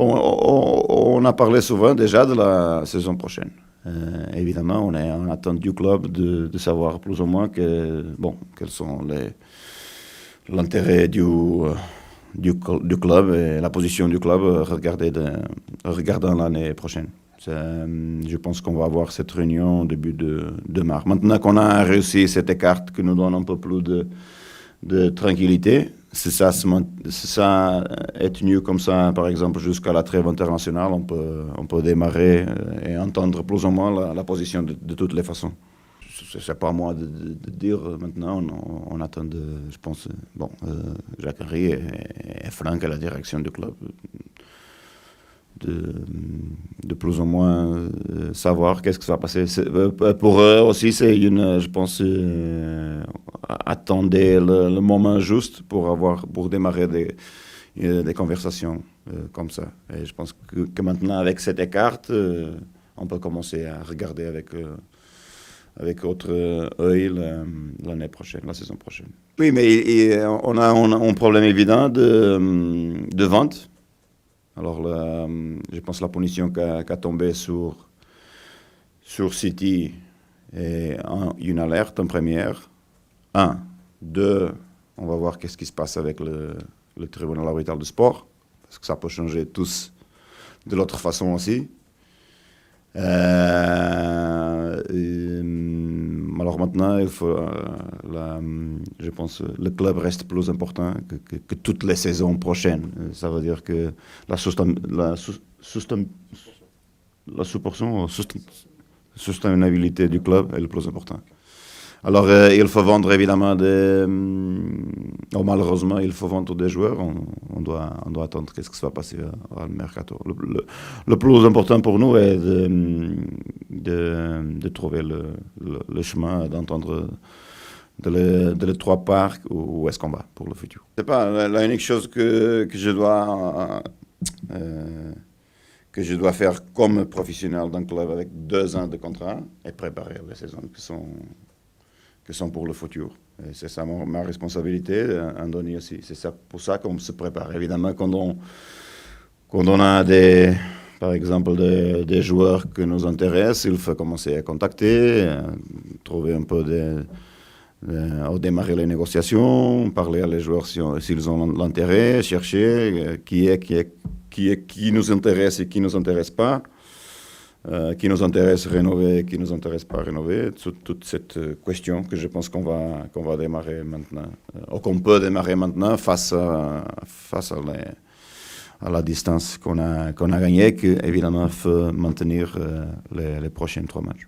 Bon, on a parlé souvent déjà de la saison prochaine. Évidemment, on est en attente du club de savoir plus ou moins quels sont l'intérêt du club et la position du club regardant l'année prochaine. Je pense qu'on va avoir cette réunion au début de mars. Maintenant qu'on a réussi cette écart qui nous donne un peu plus de tranquillité, c'est ça être mieux comme ça, par exemple, jusqu'à la trêve internationale, on peut démarrer et entendre plus ou moins la position de toutes les façons. C'est pas à moi de dire maintenant, on attend je pense, Jacques Henry et Franck à la direction du club de plus ou moins savoir qu'est-ce qui va passer. Pour eux aussi, c'est je pense, attendre le moment juste pour démarrer des conversations comme ça. Et je pense que maintenant, avec cette écart, on peut commencer à regarder avec autre œil l'année prochaine, la saison prochaine. Oui, mais on a un problème évident de vente. Alors, je pense que la punition qu'a tombé sur City est une alerte en première. 1. 2, on va voir qu'est-ce qui se passe avec le tribunal arbitral de sport, parce que ça peut changer tous de l'autre façon aussi. Alors maintenant, il faut, je pense, le club reste plus important que toutes les saisons prochaines. Ça veut dire que la soutenabilité du club est le plus important. Alors, il faut vendre évidemment malheureusement, il faut vendre des joueurs. On doit attendre qu'est-ce qui va passer au mercato. Le plus important pour nous est de trouver le chemin, d'entendre de les trois parts où est-ce qu'on va pour le futur. C'est pas la unique chose que je dois faire comme professionnel d'un club avec 2 ans de contrat et préparer les saisons qui sont pour le futur. Et c'est ça ma responsabilité, Andoni aussi. C'est ça, pour ça qu'on se prépare. Évidemment, quand on a par exemple des joueurs qui nous intéressent, il faut commencer à contacter, trouver un peu démarrer les négociations, parler à les joueurs s'ils ont l'intérêt, chercher qui nous intéresse et qui ne nous intéresse pas. Qui nous intéresse rénover, qui ne nous intéresse pas rénover, toute cette question que je pense qu'on va démarrer maintenant, ou qu'on peut démarrer maintenant face à la distance qu'on a gagnée, qui évidemment faut maintenir les prochains 3 matchs.